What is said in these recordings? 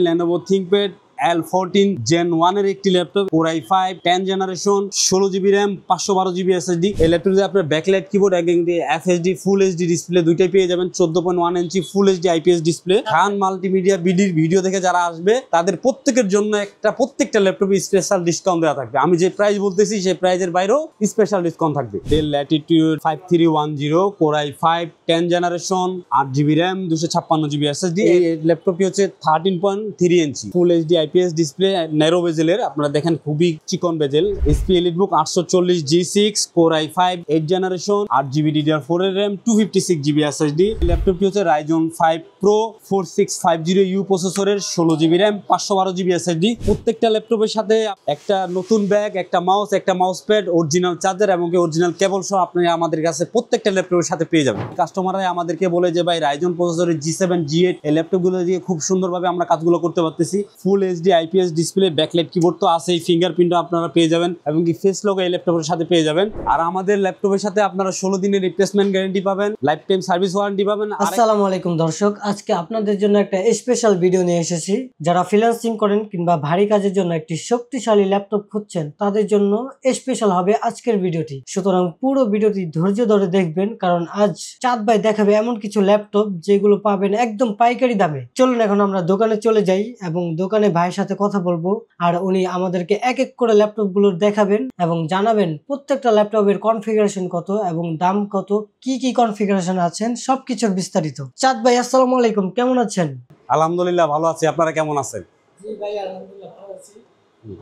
Lenovo ThinkPad L14 Gen 1 এর একটি laptop Core i5 10 generation 16GB RAM 512GB SSD। এই ল্যাপটপে আপনার backlight keyboard FHD full HD display দুইটাই পেয়ে যাবেন। 14.1 ইঞ্চি ফুল এইচডি IPS ডিসপ্লে। খান মাল্টিমিডিয়া বিডির ভিডিও দেখে যারা আসবে তাদের প্রত্যেকের জন্য প্রত্যেকটা ল্যাপটপে স্পেশাল ডিসকাউন্ট দেওয়া থাকবে। আমি যে প্রাইস বলতেছি সেই প্রাইসের বাইরেও স্পেশাল ডিসকাউন্ট থাকবে। Dell Latitude 5310 Core i5 10 generation 8GB RAM 256GB SSD। এই ল্যাপটপটি হচ্ছে 13.3 inch full HD IPS display narrow বেজেলের, আপনারা দেখেন খুবই চিকন bezel. HP EliteBook 840 G6 Core i5 8 generation 8GB DDR4 এর RAM 256GB SSD। ল্যাপটপটি হচ্ছে Ryzen 5 Pro 4650U প্রসেসরের 16GB RAM 512GB SSD। প্রত্যেকটা ল্যাপটপের সাথে একটা নতুন ব্যাগ, একটা মাউস, একটা মাউস প্যাড, অরিজিনাল চার্জার এবং অরিজিনাল কেবল সহ আপনি আমাদের কাছে প্রত্যেকটা ল্যাপটপের সাথে পেয়ে যাবেন। কাস্টমাররা আমাদেরকে বলে যে ভাই Ryzen প্রসেসরের G7 G8 এই ল্যাপটপগুলো দিয়ে খুব সুন্দরভাবে আমরা কাজগুলো করতে পারতেছি। ফুল HD IPS display, backlight keyboard তো আছেই, ফিঙ্গারপ্রিন্টও আপনারা পেয়ে যাবেন এবং কি ফেস লোগো এই ল্যাপটপের সাথে পেয়ে যাবেন। আর আমাদের ল্যাপটপের সাথে আপনারা 16 দিনের রিপ্লেসমেন্ট গ্যারান্টি পাবেন, লাইফ টাইম সার্ভিস ওয়ারেন্টি পাবেন। আসসালামু আলাইকুম দর্শক, আজকে আপনাদের জন্য একটা স্পেশাল ভিডিও নিয়ে এসেছি। যারা ফ্রিল্যান্সিং করেন কিংবা ভারী কাজের জন্য একটি শক্তিশালী ল্যাপটপ খুঁজছেন তাদের জন্য স্পেশাল হবে আজকের ভিডিওটি। সুতরাং পুরো ভিডিওটি ধৈর্য ধরে দেখবেন, কারণ আজ চাঁদ ভাই দেখাবে এমন কিছু ল্যাপটপ যেগুলো পাবেন একদম পাইকারি দামে। চলুন এখন আমরা দোকানে চলে যাই এবং দোকানে ভাইয়ের সাথে কথা বলবো, আর উনি আমাদেরকে এক এক করে ল্যাপটপ গুলো দেখাবেন এবং জানাবেন প্রত্যেকটা ল্যাপটপের কনফিগারেশন কত এবং দাম কত, কি কি কনফিগারেশন আছেন, সবকিছুর বিস্তারিত। চাঁদ ভাই আসসালামু আলাইকুম, কেমন আছেন? আলহামদুলিল্লাহ ভালো আছি, আপনারা কেমন আছেন? জি ভাই আলহামদুলিল্লাহ ভালো আছি।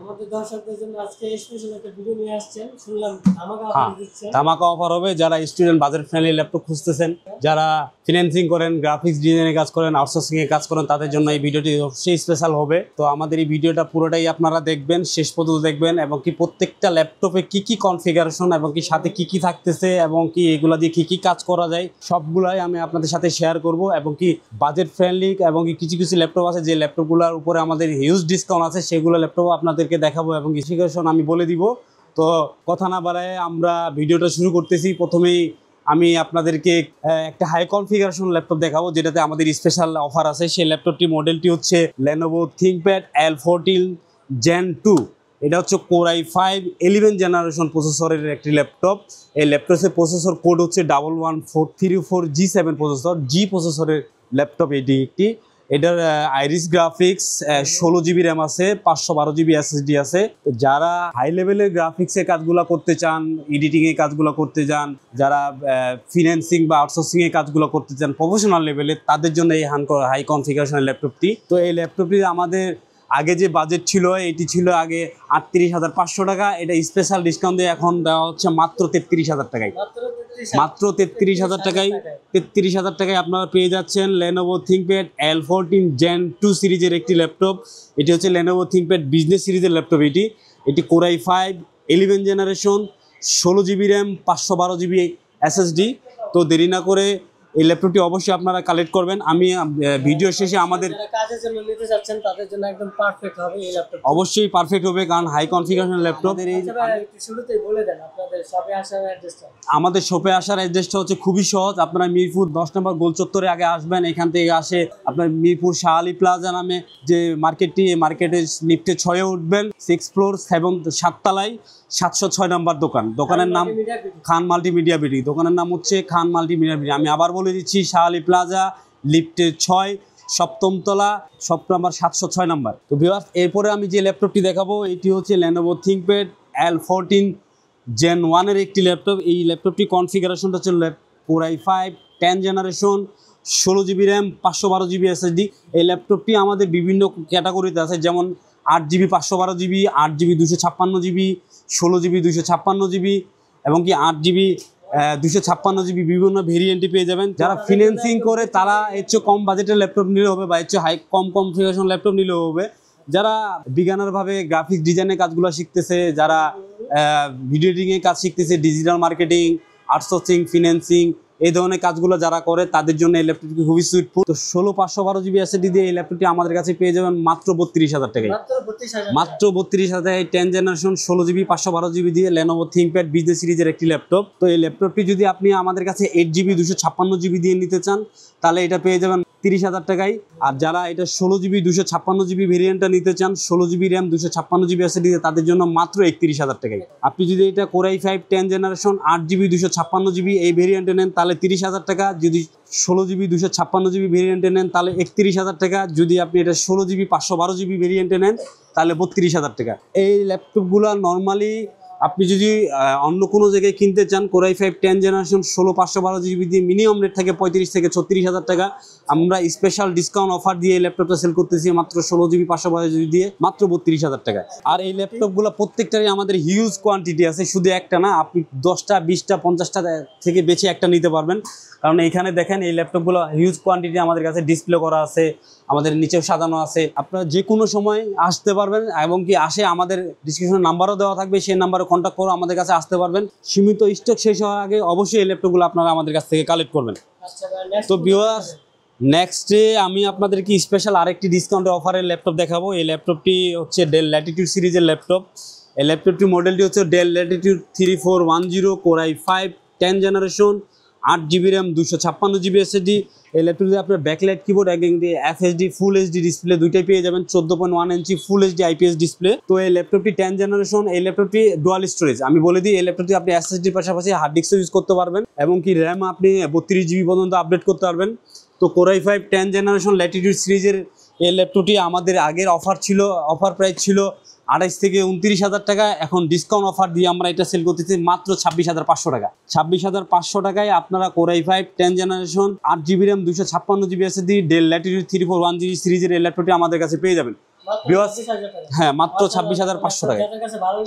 আমাদের দর্শকদের জন্য আজকে স্পেশাল একটা ভিডিও নিয়ে আসছেন, শুনলাম ধামাকা অফার দিচ্ছেন। ধামাকা অফার হবে। যারা স্টুডেন্ট বাজেট ফ্রেন্ডলি ল্যাপটপ খুঁজতেছেন, যারা ফিন্যান্সিং করেন, গ্রাফিক্স ডিজাইনের কাজ করেন, আউটসোর্সিং এর কাজ করেন, তাদের জন্য এই ভিডিওটি অবশ্যই স্পেশাল হবে। তো আমাদের এই ভিডিওটা পুরোটাই আপনারা দেখবেন, শেষ পর্যন্ত দেখবেন এবং কি প্রত্যেকটা ল্যাপটপে কি কি কনফিগারেশন এবং কি সাথে কি কি থাকতেছে এবং কি এগুলা দিয়ে কি কি কাজ করা যায় সবগুলাই আমি আপনাদের সাথে শেয়ার করব। এবং কি বাজেট ফ্রেন্ডলি এবং কি কিছু কিছু ল্যাপটপ আছে যে ল্যাপটপগুলোর উপরে আমাদের হিউজ ডিসকাউন্ট আছে, সেগুলো ল্যাপটপ আপনাদেরকে দেখাবো এবং স্পেসিফিকেশন আমি বলে দিব। তো কথা না বাড়ায় আমরা ভিডিওটা শুরু করতেছি। প্রথমেই আমি আপনাদেরকে একটা হাই কনফিগারেশন ল্যাপটপ দেখাবো যেটাতে আমাদের স্পেশাল অফার আছে। সেই ল্যাপটপটি মডেলটি হচ্ছে Lenovo ThinkPad L14 Gen 2। এটা হচ্ছে Core i5 11 জেনারেশন প্রসেসরের একটি ল্যাপটপ। এই ল্যাপটপের প্রসেসর কোড হচ্ছে 11434 G7 প্রসেসর, জি প্রসেসরের ল্যাপটপ এটি একটি। এটার আইরিস গ্রাফিক্স 16GB RAM আছে, 512GB SSD আছে। যারা হাই লেভেলের গ্রাফিক্সের কাজগুলো করতে চান, এডিটিংয়ের কাজগুলো করতে চান, যারা ফিন্যান্সিং বা আউটসোর্সিংয়ের কাজগুলো করতে চান প্রফেশনাল লেভেলে, তাদের জন্য এই হাই কনফিগারেশনের ল্যাপটপটি। তো এই ল্যাপটপটি আমাদের আগে যে বাজেট ছিল এটি ছিল আগে 38,500 টাকা, এটা স্পেশাল ডিসকাউন্ট দিয়ে এখন দেওয়া হচ্ছে মাত্র 33,000 টাকায়। মাত্র 33,000 টাকায় 33,000 টাকায় আপনারা পেয়ে যাচ্ছেন Lenovo ThinkPad L14 Gen 2 সিরিজের একটি ল্যাপটপ। এটি হচ্ছে Lenovo ThinkPad বিজনেস সিরিজের ল্যাপটপ। এটি Core i5 11 generation 16GB RAM 512GB SSD। তো দেরি না করে এই ল্যাপটপটি অবশ্যই আপনারা কালেক্ট করবেন। আমি ভিডিও শেষে আমাদের কাজের জন্য নিতে যাচ্ছেন তাদের জন্য একদম পারফেক্ট হবে এই ল্যাপটপ। অবশ্যই পারফেক্ট হবে, কারণ হাই কনফিগারেশন ল্যাপটপ। শুরুতেই বলে দেন আপনাদের শপে আসার অ্যাড্রেসটা। আমাদের শপে আসার অ্যাড্রেসটা হচ্ছে খুবই সহজ। আপনারা মিরপুর 10 নম্বর গোল চত্বরে আগে আসবেন। এখান থেকে আসে আপনার মিরপুর শাহ আলী প্লাজা নামে যে মার্কেটটি, এই মার্কেটের লিফটে 6-এ উঠবেন, 6 ফ্লোর 7 তলায় 706 নম্বর দোকান। দোকানের নাম খান মাল্টিমিডিয়া বিডি। দোকানের নাম হচ্ছে খান মাল্টিমিডিয়া বিডি। আমি আবার বলে দিচ্ছি, শাহ আলী প্লাজা, লিফটে 6, 7ম তলা, শপ নাম্বার 706 নম্বর। তো ভিউয়ার্স, এরপরে আমি যে ল্যাপটপটি দেখাবো এটি হচ্ছে Lenovo ThinkPad L14 Gen 1 এর একটি ল্যাপটপ। এই ল্যাপটপটি কনফিগারেশনটা হচ্ছে Core i5 10 generation 16GB RAM 512GB SSD। এই ল্যাপটপটি আমাদের বিভিন্ন ক্যাটাগরিতে আছে, যেমন 8GB 512GB, 8GB 256GB, 16GB 256GB এবং কি 8GB 256GB বিভিন্ন ভেরিয়েন্টে পেয়ে যাবেন। যারা ফিন্যান্সিং করে তারা এর চেয়ে কম বাজেটের ল্যাপটপ নিলে হবে বা এর চেয়ে কম কনফিগারেশন ল্যাপটপ নিলেও হবে। যারা বিজ্ঞানারভাবে গ্রাফিক্স ডিজাইনের কাজগুলো শিখতেছে, যারা ভিডিও এডিটিংয়ের কাজ শিখতেছে, ডিজিটাল মার্কেটিং, আউটসোর্সিং, ফিন্যান্সিং এই ধরনের কাজগুলো যারা করে তাদের জন্য এই ল্যাপটপটি খুবই সুইটফুল। তো 16/512GB SSD দিয়ে এই ল্যাপটপটি আমাদের কাছে পেয়ে যাবেন মাত্র 32,000 টাকায়। মাত্র 32,000 টাকায় 10 জেনারেশন 16GB 512GB দিয়ে Lenovo ThinkPad বিজনেস সিরিজের একটি ল্যাপটপ। তো এই ল্যাপটপটি যদি আপনি আমাদের কাছে 8GB 256GB দিয়ে নিতে চান তাহলে এটা পেয়ে যাবেন 30,000 টাকায়। আর যারা এটা 16GB 256GB ভেরিয়েন্টটা নিতে চান, 16GB র্যাম 256GB SSD তাদের জন্য মাত্র 31,000 টাকায়। আপনি যদি এটা Core i5 10 generation 8GB 256GB এই ভেরিয়েন্টে নেন তাহলে 30,000 টাকা, যদি 16GB 256GB ভেরিয়েন্টে নেন তাহলে 31,000 টাকা, যদি আপনি এটা 16GB 512GB ভেরিয়েন্টে নেন তাহলে 32,000 টাকা। এই ল্যাপটপগুলো নর্মালি আপনি যদি অন্য কোনো জায়গায় কিনতে চান Core i5 10 জেনারেশন 16 512GB দিয়ে মিনিমাম রেট থাকে 35 থেকে 36,000 টাকা। আমরা স্পেশাল ডিসকাউন্ট অফার দিয়ে এই ল্যাপটপটা সেল করতেছি মাত্র 16GB 512GB দিয়ে মাত্র 32,000 টাকা। আর এই ল্যাপটপগুলো প্রত্যেকটারই আমাদের হিউজ কোয়ান্টিটি আছে, শুধু একটা না, আপনি 10টা 20টা 50টা থেকে বেছে একটা নিতে পারবেন। কারণ এখানে দেখেন এই ল্যাপটপগুলো হিউজ কোয়ান্টিটি আমাদের কাছে ডিসপ্লে করা আছে, আমাদের নিচেও সাজানো আছে। আপনারা যে কোনো সময় আসতে পারবেন এবং কি আসে আমাদের ডিসক্রিপশনে নাম্বারও দেওয়া থাকবে, সেই নাম্বারে কন্ট্যাক্ট করে আমাদের কাছে আসতে পারবেন। সীমিত স্টক শেষ হওয়ার আগে অবশ্যই এই ল্যাপটপগুলো আপনারা আমাদের কাছ থেকে কালেক্ট করবেন। তো ভিউয়ার্স, নেক্সটে আমি আপনাদেরকে স্পেশাল আরেকটি ডিসকাউন্টের অফারের ল্যাপটপ দেখাবো। এই ল্যাপটপটি হচ্ছে ডেল ল্যাটিটিউড সিরিজের ল্যাপটপ। এই ল্যাপটপটির মডেলটি হচ্ছে del Latitude 3410 Core i5 10 generation 8GB RAM 256GB SSD। এই ল্যাপটপে আপনার ব্যাকলাইট কিবোর্ড FHD ফুল HD ডিসপ্লে দুইটাই পেয়ে যাবেন, 14.1 ইঞ্চি ফুল HD IPS ডিসপ্লে। তো এই ল্যাপটপটি 10 জেনারেশন, এই ল্যাপটপটি ডুয়াল স্টোরেজ। আমি বলে দিই এই ল্যাপটপটি আপনি SSDর পাশাপাশি হার্ড ডিস্কও ইউজ করতে পারবেন এবং কি র্যাম আপনি 32GB পর্যন্ত আপডেট করতে পারবেন। তো Core i5 10 জেনারেশন ল্যাটিটিউড সিরিজের এই ল্যাপটপটি আমাদের আগের অফার ছিল, অফার প্রাইস ছিল 28 থেকে 29,000 টাকা। এখন ডিসকাউন্ট অফার দিয়ে আমরা এটা সেল করতেছি মাত্র 26,500 টাকা। 26,500 টাকায় আপনারা Core i5 10 generation 8GB RAM 256GB SSD del Latitude 3410 সিরিজের এই ল্যাপটপটি আমাদের কাছে পেয়ে যাবেন। হ্যাঁ, মাত্র 26,500 টাকায়,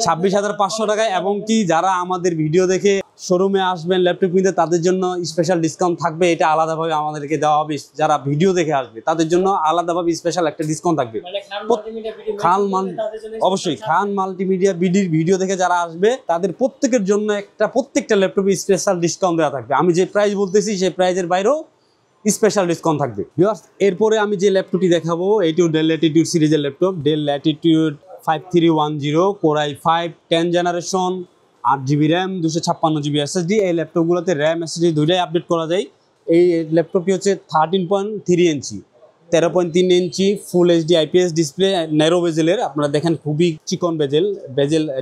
26,500 টাকায়। এবং কি যারা আমাদের ভিডিও দেখে শোরুমে আসবেন ল্যাপটপ কিনতে তাদের জন্য স্পেশাল ডিসকাউন্ট থাকবে, এটা আলাদাভাবে আমাদেরকে দেওয়া হবে। যারা ভিডিও দেখে আসবে তাদের জন্য আলাদাভাবে স্পেশাল একটা ডিসকাউন্ট থাকবে। অবশ্যই খান মাল্টিমিডিয়া বিডির ভিডিও দেখে যারা আসবে তাদের প্রত্যেকের জন্য প্রত্যেকটা ল্যাপটপে স্পেশাল ডিসকাউন্ট দেওয়া থাকবে। আমি যে প্রাইস বলতেছি সেই প্রাইজের বাইরেও স্পেশাল ডিসকাউন্ট থাকবে। এরপরে আমি যে ল্যাপটপটি দেখাবো এটিও ডেল ল্যাটিটিউড সিরিজের laptop, del Latitude 5310 Core i5 10 generation 8GB RAM 256GB SSD। এই ল্যাপটপগুলোতে র্যাম SSD দুইটাই আপডেট করা যায়। এই ল্যাপটপটি হচ্ছে 13.3 ইঞ্চি 13.3 ইঞ্চি ফুল HD IPS ডিসপ্লে, ন্যারো বেজেলের। আপনারা দেখেন খুবই চিকন বেজেল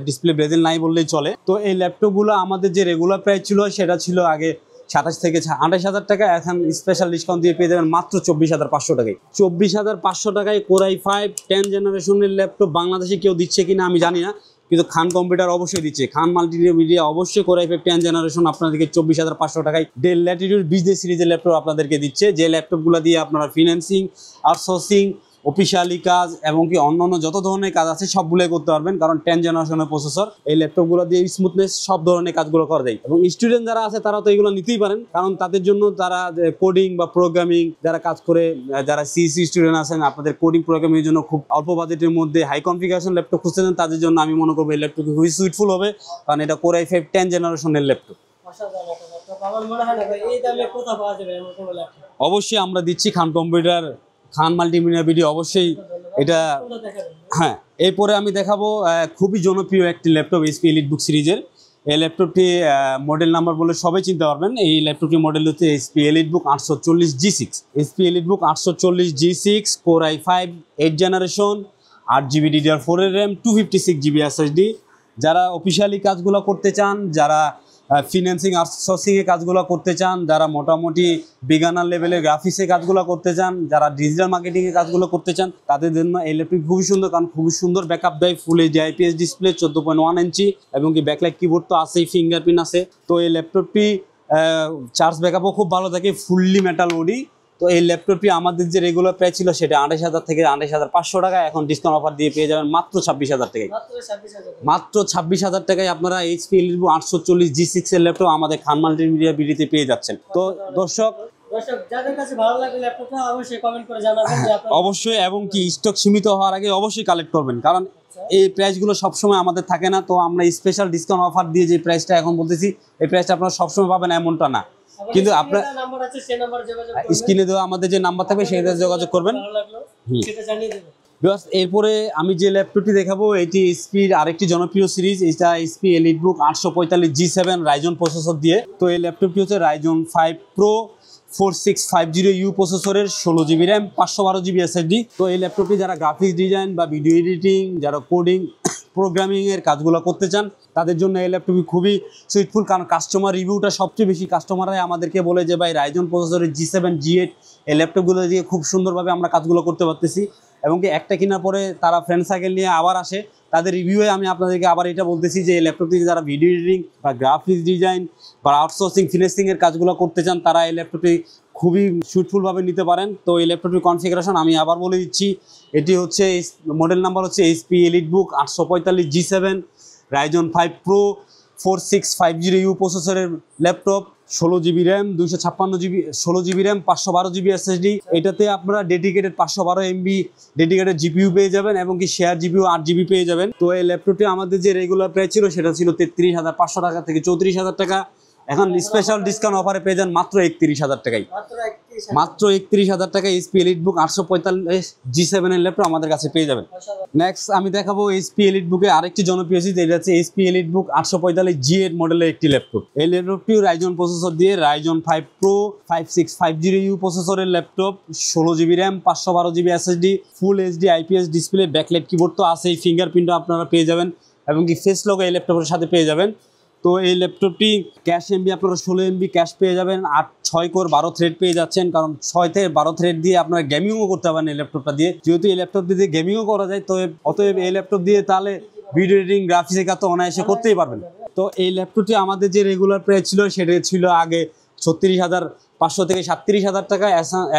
ডিসপ্লে, বেজেল নাই বললেই চলে। তো এই ল্যাপটপগুলো আমাদের যে রেগুলার প্রাইস ছিল সেটা ছিল আগে 27 থেকে 28,000 টাকা, এখন স্পেশাল ডিসকাউন্ট দিয়ে পেয়ে যাবেন মাত্র 24,500 টাকায়। 24,500 টাকায় Core i5 10 জেনারেশনের ল্যাপটপ বাংলাদেশে কেউ দিচ্ছে কিনা আমি জানি না, কিন্তু খান কম্পিউটার অবশ্যই দিচ্ছে। খান মাল্টিমিডিয়া অবশ্যই Core i5 10 জেনারেশন আপনাদেরকে 24,500 টাকায় ডেল ল্যাটিটিউড বিজনেস সিরিজের ল্যাপটপ আপনাদেরকে দিচ্ছে, যে ল্যাপটপগুলো দিয়ে আপনারা ফিন্যান্সিং, আউটসোর্সিং, অফিসিয়ালি কাজ এবং কি অন্যান্য যত ধরনের কাজ আছে সবগুলোই করতে পারবেন। কারণ 10 জেনারেশনের প্রসেসর, এই ল্যাপটপগুলো দিয়ে স্মুথনেস সব ধরনের কাজগুলো করা যায়। এবং স্টুডেন্ট যারা আছে তারা তো এগুলো নিতেই পারেন, কারণ তাদের জন্য তারা কোডিং বা প্রোগ্রামিং যারা কাজ করে, যারা সিএসসি স্টুডেন্ট আছেন, আপনাদের কোডিং প্রোগ্রামিংয়ের জন্য খুব অল্প বাজেটের মধ্যে হাই কনফিগারেশন ল্যাপটপ খুঁজতেছেন, তাদের জন্য আমি মনে করবো এই ল্যাপটপ খুবই সুইটফুল হবে, কারণ এটা Core i5 10 জেনারেশনের ল্যাপটপ। অবশ্যই আমরা দিচ্ছি খান কম্পিউটার, খান মাল্টিমিডিয়া ভিডিও অবশ্যই এটা। হ্যাঁ, এরপরে আমি দেখাবো খুবই জনপ্রিয় একটি ল্যাপটপ HP EliteBook সিরিজের। এই ল্যাপটপটি মডেল নাম্বার বলে সবাই চিনতে পারবেন। এই ল্যাপটপটির মডেল হচ্ছে HP EliteBook 840G6। HP EliteBook 840G6 Core i5 8 generation 8GB DDR4 এর র্যাম 256GB SSD। যারা অফিসিয়ালি কাজগুলো করতে চান, যারা ফিন্যান্সিং আউটসোর্সিংয়ের কাজগুলো করতে চান, যারা মোটামুটি বিগানার লেভেলে গ্রাফিক্সের কাজগুলো করতে চান, যারা ডিজিটাল মার্কেটিংয়ের কাজগুলো করতে চান তাদের জন্য এই ল্যাপটপ খুবই সুন্দর, কারণ খুবই সুন্দর ব্যাকআপ দেয়, ফুল HD IPS ডিসপ্লে 14.1 ইঞ্চি এবং কি ব্যাকলাইট কিবোর্ড তো আছেই, ফিঙ্গারপ্রিন্ট আছে। তো এই ল্যাপটপটি চার্জ ব্যাকআপও খুব ভালো থাকে, ফুললি মেটাল বডি। তো এই ল্যাপটপটি আমাদের যে রেগুলার প্রাইস ছিল সেটা 28,000 থেকে 28,500 টাকা, এখন ডিসকাউন্ট অফার দিয়ে পেয়ে যাবেন মাত্র 26,000 টাকায়। মাত্র 26,000 টাকায় আপনারা HP EliteBook 840G6 এর ল্যাপটপ আমাদের খান মাল্টিমিডিয়া ভিডিওতে পেয়ে যাচ্ছেন। তো দর্শক যাদের কাছে ভালো লাগে ল্যাপটপটা অবশ্যই কমেন্ট করে জানাবেন যে আপনারা অবশ্যই, এবং কি স্টক সীমিত হওয়ার আগে অবশ্যই কালেক্ট করবেন, কারণ এই প্রাইসগুলো সবসময় আমাদের থাকে না। তো আমরা স্পেশাল ডিসকাউন্ট অফার দিয়ে যে প্রাইসটা এখন বলতেছি এই প্রাইসটা আপনারা সবসময় পাবেন এমনটা না, কিন্তু আপনার স্ক্রিনে দেওয়া আমাদের যে নাম্বার থাকবে সেই যোগাযোগ করবেন। এরপরে আমি যে ল্যাপটপটি দেখাবো এটি HPর আরেকটি জনপ্রিয় সিরিজ, এটা HP EliteBook 845G7 Ryzen processor দিয়ে। তো এই ল্যাপটপটি হচ্ছে Ryzen 5 Pro 4650U প্রসেসরের 16GB র্যাম 512GB SSD। তো এই ল্যাপটপটি যারা গ্রাফিক্স ডিজাইন বা ভিডিও এডিটিং, যারা কোডিং প্রোগ্রামিংয়ের কাজগুলো করতে চান তাদের জন্য এই ল্যাপটপটি খুবই সুইটফুল, কারণ কাস্টমার রিভিউটা সবচেয়ে বেশি কাস্টমাররাই আমাদেরকে বলে যে ভাই রাইজন প্রসেসরের G7 G8 এই ল্যাপটপগুলো দিয়ে খুব সুন্দরভাবে আমরা কাজগুলো করতে পারতেছি, এবং কি একটা কেনার পরে তারা ফ্রেন্ড সার্কেল নিয়ে আবার আসে। তাদের রিভিউয়ে আমি আপনাদেরকে আবার এটা বলতেছি যে এই ল্যাপটপটি যারা ভিডিও এডিটিং বা গ্রাফিক্স ডিজাইন বা আউটসোর্সিং ফিনিশিংয়ের কাজগুলো করতে চান তারা এই ল্যাপটপটি খুবই সুইটফুলভাবে নিতে পারেন। তো এই ল্যাপটপটির কনফিগারেশন আমি আবার বলে দিচ্ছি, এটি হচ্ছে মডেল নাম্বার হচ্ছে HP EliteBook 845 G7 Ryzen 5 Pro 4650U প্রসেসরের laptop, 16GB RAM 16GB RAM 512GB SSD। এটাতে আপনারা ডেডিকেটেড 512 MB ডেডিকেটেড GPU পেয়ে যাবেন, এবং কি শেয়ার GPU 8GB পেয়ে যাবেন। তো এই ল্যাপটপটি আমাদের যে রেগুলার প্রাইস ছিল সেটা ছিল 33,500 টাকা থেকে 34,000 টাকা, এখন স্পেশাল ডিসকাউন্ট অফারে পেয়ে যান মাত্র 31,000 টাকায়। মাত্র 31,000 টাকায় HP EliteBook 845 G7 এর ল্যাপটপ আমাদের কাছে পেয়ে যাবেন। নেক্সট আমি দেখাবো HP EliteBook এর আরেকটি জনপ্রিয় সিরিজ, এটা হচ্ছে HP EliteBook 845 G8 মডেলের একটি ল্যাপটপ। এই ল্যাপটপটিও রাইজন প্রসেসর দিয়ে Ryzen 5 Pro 5650U প্রসেসরের laptop, 16GB RAM 512GB SSD, ফুল HD IPS display, backlight keyboard তো আছেই, ফিঙ্গারপ্রিন্টও আপনারা পেয়ে যাবেন, এবং কি ফেস লক এই ল্যাপটপের সাথে পেয়ে যাবেন। তো এই ল্যাপটপটি ক্যাশ MB আপনারা 16MB ক্যাশ পেয়ে যাবেন, 6 কোর 12 থ্রেড পেয়ে যাচ্ছেন, কারণ 6 থেকে 12 থ্রেড দিয়ে আপনারা গেমিংও করতে পারেন এই ল্যাপটপটা দিয়ে। যেহেতু এই ল্যাপটপ দিয়ে গেমিংও করা যায়, তো অতএব এই ল্যাপটপ দিয়ে তাহলে ভিডিও এডিটিং গ্রাফিক্সের কাজ তো অনায়াসে করতেই পারবেন। তো এই ল্যাপটপটি আমাদের যে রেগুলার প্রাইস ছিল সেটা ছিল আগে 36,500 থেকে 37,000 টাকা,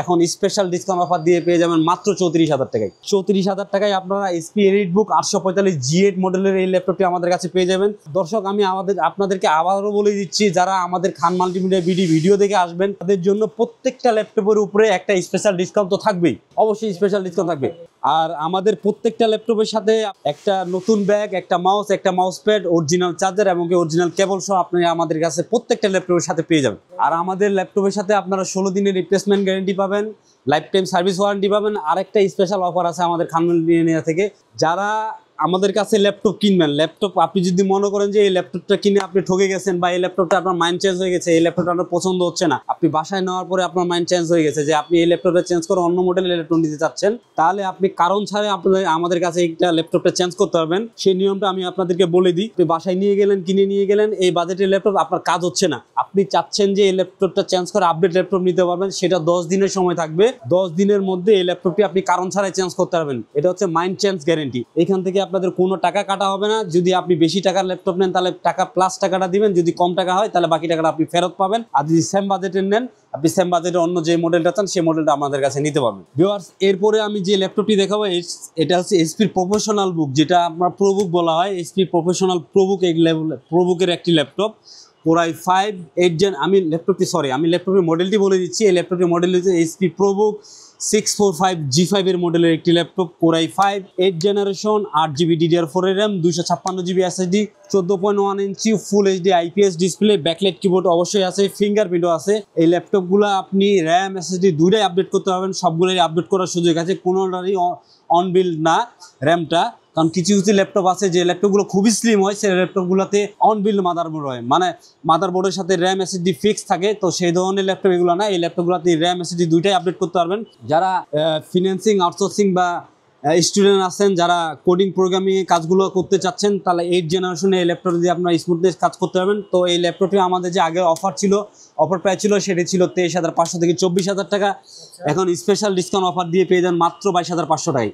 এখন স্পেশাল ডিসকাউন্ট অফার দিয়ে পেয়ে যাবেন মাত্র 34,000 টাকায়। 34,000 টাকায় আপনারা HP EliteBook 845 G8 মডেলের এই ল্যাপটপটি আমাদের কাছে পেয়ে যাবেন। দর্শক আমি আপনাদেরকে আবারও বলে দিচ্ছি, যারা আমাদের খান মাল্টিমিডিয়া ভিডিও দেখে আসবেন তাদের জন্য প্রত্যেকটা ল্যাপটপের উপরে একটা স্পেশাল ডিসকাউন্ট তো থাকবেই, অবশ্যই স্পেশাল ডিসকাউন্ট থাকবে। আর আমাদের প্রত্যেকটা ল্যাপটপের সাথে একটা নতুন ব্যাগ, একটা মাউস, একটা মাউস প্যাড, অরিজিনাল চার্জার এবং অরিজিনাল কেবল সহ আপনি আমাদের কাছে প্রত্যেকটা ল্যাপটপের সাথে পেয়ে যাবেন। আর আমাদের ল্যাপটপের সাথে আপনারা 16 দিনের রিপ্লেসমেন্ট গ্যারেন্টি পাবেন, লাইফ টাইম সার্ভিস ওয়ারেন্টি পাবেন। আরেকটা স্পেশাল অফার আছে আমাদের খান মাল্টিমিডিয়া থেকে, যারা আমাদের কাছে ল্যাপটপ কিনবেন, ল্যাপটপ আপনি যদি মনে করেন যে এই ল্যাপটপটা কিনে আপনি ঠকে গেছেন বা এই ল্যাপটপটা আপনার মাইন্ড চেঞ্জ হয়ে গেছে, এই ল্যাপটপটা আপনার পছন্দ হচ্ছে না, আপনি বাসায় নেওয়ার পরে আপনার মাইন্ড চেঞ্জ হয়ে গেছে যে আপনি এই ল্যাপটপটা চেঞ্জ করে অন্য মডেলের ল্যাপটপ নিতে চাচ্ছেন, তাহলে আপনি কারণ ছাড়াই আমাদের কাছে একটা ল্যাপটপটা চেঞ্জ করতে পারবেন। সেই নিয়মটা আমি আপনাদেরকে বলে দিই। আপনি বাসায় নিয়ে গেলেন, কিনে নিয়ে গেলেন, এই বাজেটের ল্যাপটপ আপনার কাজ হচ্ছে না, আপনি চাচ্ছেন যে এই ল্যাপটপটা চেঞ্জ করে আপডেট ল্যাপটপ নিতে পারবেন, সেটা 10 দিনের সময় থাকবে। 10 দিনের মধ্যে এই ল্যাপটপটি আপনি কারণ ছাড়াই চেঞ্জ করতে পারবেন। এটা হচ্ছে মাইন্ড চেঞ্জ গ্যারেন্টি। এখান থেকে আপনাদের কোনো টাকা কাটা হবে না। যদি আপনি বেশি টাকার ল্যাপটপ নেন তাহলে টাকা প্লাস টাকাটা দিবেন, যদি কম টাকা হয় তাহলে বাকি টাকাটা আপনি ফেরত পাবেন। আর যদি সেম বাজেটের নেন, আপনি সেম বাজেটের অন্য যে মডেলটা চান সেই মডেলটা আমাদের কাছে নিতে পারবেন। ভিউয়ার্স, এরপরে আমি যে ল্যাপটপটি দেখাবো এটা হচ্ছে HP প্রফেশনাল বুক, যেটা আমরা প্রোবুক বলা হয়। HP প্রফেশনাল প্রোবুক, এই প্রোবুকের একটি ল্যাপটপ, Core i5 8 Gen। আমি ল্যাপটপের মডেলটি বলে দিচ্ছি। এই ল্যাপটপের মডেল হচ্ছে HP প্রোবুক 645 G5 এর মডেলের একটি laptop, Core i5 8 generation, 8GB DDR4 এর র্যাম, 256GB SSD, 14.1 ইঞ্চি ফুল HD IPS display, backlight keyboard অবশ্যই আছে, ফিঙ্গারপ্রিন্টও আছে। এই ল্যাপটপগুলো আপনি র্যাম SSD দুইটাই আপডেট করতে পারবেন, সবগুলোই আপডেট করার সুযোগ আছে, কোনোটারই অন বিল্ড না র্যামটা। কারণ কিছু কিছু ল্যাপটপ আছে যে ল্যাপটপগুলো খুবই স্লিম হয়, সেই ল্যাপটপগুলোতে অন বিল্ড মাদারবোর্ড হয়, মানে মাদারবোর্ডের সাথে র্যাম SSD ফিক্স থাকে। তো সেই ধরনের ল্যাপটপ এগুলো না, এই ল্যাপটপগুলোতে র্যাম SSD দুইটাই আপডেট করতে পারবেন। যারা ফিন্যান্সিং, আউটসোর্সিং বা স্টুডেন্ট আছেন, যারা কোডিং প্রোগ্রামিং এর কাজগুলো করতে চাচ্ছেন, তাহলে 8 জেনারেশনে এই ল্যাপটপ দিয়ে আপনারা স্মুথনেস কাজ করতে পারবেন। তো এই ল্যাপটপটি আমাদের যে আগে অফার প্রাইস ছিল সেটি ছিল 23,500 থেকে 24,000 টাকা, এখন স্পেশাল ডিসকাউন্ট অফার দিয়ে পেয়ে যান মাত্র 22,500 টাকায়।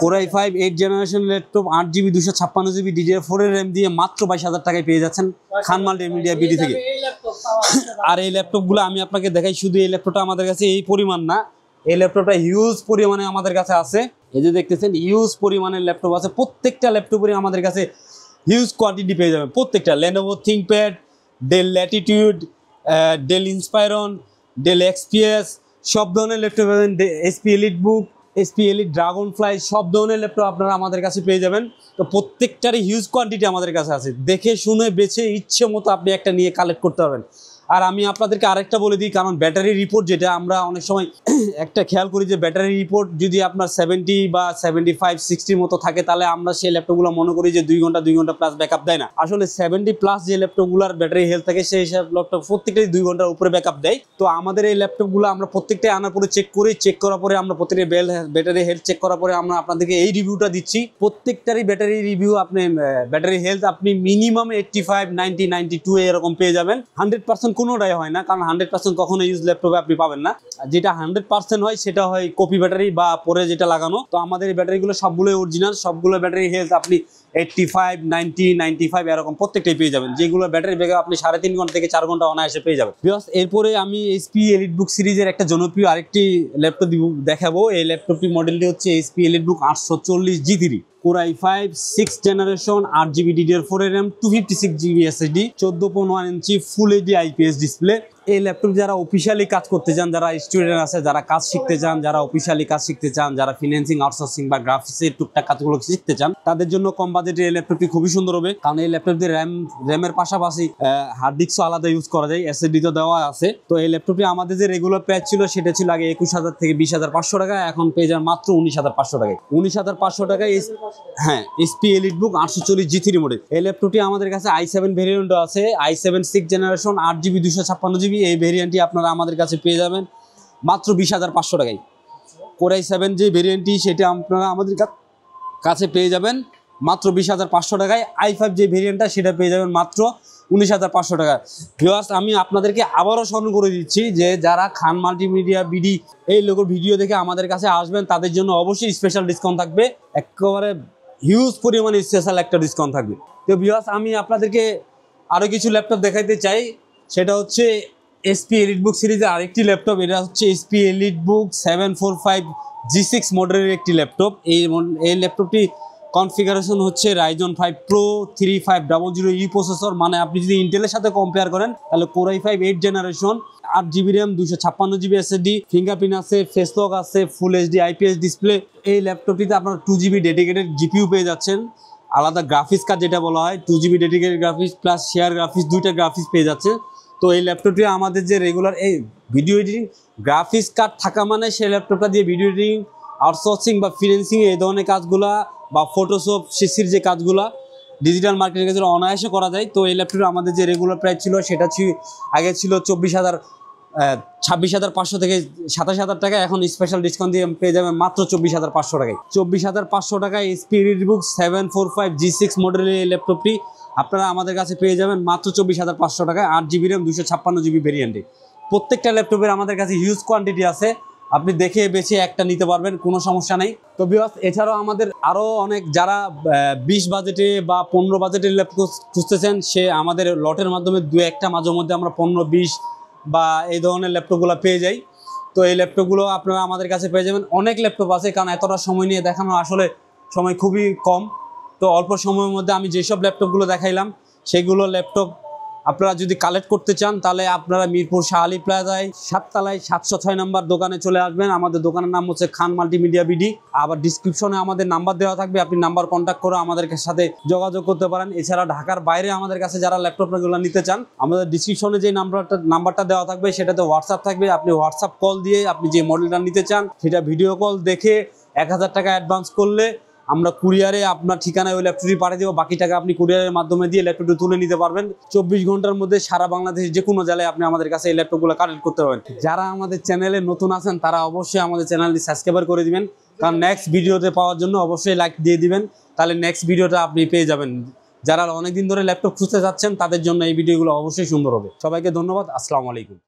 Core i5 8 generation laptop, 8GB 256GB DDR4 এর র্যাম দিয়ে মাত্র 22,000 টাকায় পেয়ে যাচ্ছেন খান মাল্টিমিডিয়া বিডি থেকে। আর এই ল্যাপটপগুলো আমি আপনাকে দেখাই, শুধু এই ল্যাপটপটা আমাদের কাছে এই পরিমাণ না, এই ল্যাপটপটা হিউজ পরিমাণে আমাদের কাছে আছে। এই যে দেখতেছেন হিউজ পরিমাণের ল্যাপটপ আছে, প্রত্যেকটা ল্যাপটপেরই আমাদের কাছে হিউজ কোয়ান্টিটি পেয়ে যাবেন। প্রত্যেকটা Lenovo ThinkPad, Dell Latitude, Dell Inspiron, Dell XPS, সব ধরনের ল্যাপটপ পাবেন, HP EliteBook, HP Elite Dragonfly, সব ধরনের ল্যাপটপ আপনারা আমাদের কাছে পেয়ে যাবেন। তো প্রত্যেকটারই হিউজ কোয়ান্টিটি আমাদের কাছে আছে, দেখে শুনে বেছে ইচ্ছে মতো আপনি একটা নিয়ে কালেক্ট করতে পারবেন। আর আমি আপনাদেরকে আরেকটা বলে দিই, কারণ ব্যাটারি রিপোর্ট যেটা আমরা অনেক সময় একটা খেয়াল করি যে ব্যাটারি রিপোর্ট যদি আপনার 70 বা 75-60 মতো থাকে, তাহলে আমরা সেই ল্যাপটপগুলো মনে করি যে 2 ঘন্টা প্লাস ব্যাকআপ দেয় না। আসলে 70 প্লাস যে ল্যাপটপগুলোর ব্যাটারি হেলথ থাকে সেই সব ল্যাপটপ প্রত্যেকটাই 2 ঘন্টার উপরে ব্যাকআপ দেয়। তো আমাদের এই ল্যাপটপগুলো আমরা প্রত্যেকটাই আনার পরে চেক করি, চেক করার পরে আমরা প্রত্যেকটা ব্যাটারি হেলথ চেক করার পরে আমরা আপনাদেরকে এই রিভিউটা দিচ্ছি। প্রত্যেকটারই ব্যাটারি রিভিউ আপনি ব্যাটারি হেলথ আপনি মিনিমাম 85, 90, 92 এরকম পেয়ে যাবেন। 100% কোনোটাই হয় না, কারণ 100% কখনো ইউজ ল্যাপটপে আপনি পাবেন না। যেটা 100% হয় সেটা হয় কপি ব্যাটারি বা পরে যেটা লাগানো। তো আমাদের এই ব্যাটারিগুলো সবগুলোই অরিজিনাল, সবগুলো ব্যাটারি হেলথ আপনি 85, 90, 95 এরকম প্রত্যেকটাই পেয়ে যাবেন, যেগুলো ব্যাটারি ব্যাকআপ আপনি 3.5 ঘন্টা থেকে 4 ঘন্টা অনায়াসে পেয়ে যাবেন। এরপরে আমি HP EliteBook সিরিজের একটা জনপ্রিয় আরেকটি ল্যাপটপ দেখাবো। এই ল্যাপটপটির মডেলটি হচ্ছে HP EliteBook 840 G3, Core i5 6th generation, 8GB DDR4 RAM, 256GB SSD, 14.1 ইঞ্চি ফুল HD IPS ডিসপ্লে। এই ল্যাপটপ যারা অফিসিয়ালি কাজ করতে চান, যারা স্টুডেন্ট আছে, যারা কাজ শিখতে চান, যারা অফিসিয়ালি কাজ শিখতে চান, যারা ফিন্যান্সিং, আউটসোর্সিং বা গ্রাফিক্সের টুকটাক কাজগুলো শিখতে চান, তাদের জন্য কম বাজেটে এই ল্যাপটপটি খুবই সুন্দর হবে। কারণ এই ল্যাপটপটি র্যামের পাশাপাশি হার্ড ডিস্কও আলাদা ইউজ করা যায়, SSD তো দেওয়া আছে। তো এই ল্যাপটপটি আমাদের যে রেগুলার প্রাইস ছিল সেটা ছিল আগে 21,000 থেকে 20,500 টাকা, এখন পেয়ে যান মাত্র 19,500 টাকায়। 19,500 টাকায় হ্যাঁ HP EliteBook 840 G3 মডেল। এই ল্যাপটপটি আমাদের কাছে i7 ভেরিয়েন্টও আছে, i7 6th generation 8GB 256GB। এই ভেরিয়েন্টটি আপনারা আমাদের কাছে পেয়ে যাবেন মাত্র 20,500 টাকায়। Core i7 যে ভেরিয়েন্টটি সেটা আপনারা আমাদের কাছে পেয়ে যাবেন মাত্র 20,500 টাকায়। i5 যে ভেরিয়েন্টটা সেটা পেয়ে যাবেন মাত্র 19,500 টাকা। ভিউয়ার্স, আমি আপনাদেরকে আবারও স্মরণ করে দিচ্ছি যে যারা খান মাল্টিমিডিয়া বিডি এই লোগোর ভিডিও দেখে আমাদের কাছে আসবেন, তাদের জন্য অবশ্যই স্পেশাল ডিসকাউন্ট থাকবে, একেবারে হিউজ পরিমাণে স্পেশাল একটা ডিসকাউন্ট থাকবে। তো ভিউয়ার্স, আমি আপনাদেরকে আরও কিছু ল্যাপটপ দেখাইতে চাই। সেটা হচ্ছে HP EliteBook সিরিজের আরেকটি ল্যাপটপ। এটা হচ্ছে HP EliteBook 745 G6 মডেলের একটি ল্যাপটপ। এই ল্যাপটপটি কনফিগারেশন হচ্ছে Ryzen 5 Pro 3500U প্রসেসর। মানে আপনি যদি ইন্টেলের সাথে কম্পেয়ার করেন তাহলে Core i5 8th generation, 8GB RAM, 256GB SSD, fingerprint আছে, ফেস লক আছে, ফুল HD IPS ডিসপ্লে। এই ল্যাপটপটিতে আপনার 2GB ডেডিকেটেড GPU পেয়ে যাচ্ছেন, আলাদা গ্রাফিক্স কার্ড যেটা বলা হয়, 2GB dedicated graphics plus share graphics, দুইটা গ্রাফিক্স পেয়ে যাচ্ছে। তো এই ল্যাপটপটি আমাদের যে রেগুলার এই ভিডিও এডিটিং গ্রাফিক্স কার্ড থাকা মানে সেই ল্যাপটপটা দিয়ে ভিডিও এডিটিং, আউটসোর্সিং বা ফ্রিল্যান্সিং এই ধরনের কাজগুলা বা ফটোশপ সিসির যে কাজগুলা ডিজিটাল মার্কেটিং কাজগুলো অনায়াসে করা যায়। তো এই ল্যাপটপে আমাদের যে রেগুলার প্রাইস ছিল সেটা আগে ছিল 26,500 থেকে 27,000 টাকা, এখন স্পেশাল ডিসকাউন্ট দিয়ে পেয়ে যাবেন মাত্র 24,500 টাকায়। 24,500 টাকায় HP EliteBook 745 G6 মডেলের এই ল্যাপটপটি আপনারা আমাদের কাছে পেয়ে যাবেন মাত্র 24,500 টাকায়, 8GB RAM 256GB ভেরিয়েন্টে। প্রত্যেকটা ল্যাপটপের আমাদের কাছে হিউজ কোয়ান্টিটি আছে, আপনি দেখে বেছে একটা নিতে পারবেন, কোনো সমস্যা নেই। তো ভিউয়ার্স, এছাড়াও আমাদের আরও অনেক যারা 20 বাজেটে বা 15 বাজেটের ল্যাপটপ খুঁজতেছেন, সে আমাদের লটের মাধ্যমে 2-1টা মাঝে মধ্যে আমরা 15-20 বা এই ধরনের ল্যাপটপগুলো পেয়ে যাই। তো এই ল্যাপটপগুলো আপনারা আমাদের কাছে পেয়ে যাবেন। অনেক ল্যাপটপ আছে, কারণ এতটা সময় নিয়ে দেখানো আসলে সময় খুবই কম। তো অল্প সময়ের মধ্যে আমি যেসব ল্যাপটপগুলো দেখাইলাম সেগুলো ল্যাপটপ আপনারা যদি কালেক্ট করতে চান তাহলে আপনারা মিরপুর শাহ আলী প্লাজায় 7 তলায় 706 নম্বর দোকানে চলে আসবেন। আমাদের দোকানের নাম হচ্ছে খান মাল্টিমিডিয়া বিডি। আবার ডিসক্রিপশনে আমাদের নাম্বার দেওয়া থাকবে, আপনি নাম্বার কন্ট্যাক্ট করে আমাদের সাথে যোগাযোগ করতে পারেন। এছাড়া ঢাকার বাইরে আমাদের কাছে যারা ল্যাপটপগুলো নিতে চান, আমাদের ডিসক্রিপশনে যে নাম্বারটা দেওয়া থাকবে সেটাতে হোয়াটসঅ্যাপ থাকবে, আপনি হোয়াটসঅ্যাপ কল দিয়ে আপনি যে মডেলটা নিতে চান সেটা ভিডিও কল দেখে 1000 টাকা অ্যাডভান্স করলে আমরা কুরিয়ারে আপনার ঠিকানায় ওই ল্যাপটপটি পাঠিয়ে দেবো। বাকি টাকা আপনি কুরিয়ারের মাধ্যমে দিয়ে ল্যাপটপটি তুলে নিতে পারবেন। 24 ঘন্টার মধ্যে সারা বাংলাদেশ যে কোনো জেলায় আপনি আমাদের কাছে এই ল্যাপটপগুলো কালেক্ট করতে পারবেন। যারা আমাদের চ্যানেলে নতুন আছেন তারা অবশ্যই আমাদের চ্যানেলটি সাবস্ক্রাইব করে দিবেন, কারণ নেক্সট ভিডিওতে পাওয়ার জন্য অবশ্যই লাইক দিয়ে দিবেন, তাহলে নেক্সট ভিডিওটা আপনি পেয়ে যাবেন। যারা অনেকদিন ধরে ল্যাপটপ খুঁজতে যাচ্ছেন তাদের জন্য এই ভিডিওগুলো অবশ্যই সুন্দর হবে। সবাইকে ধন্যবাদ। আসসালামু আলাইকুম।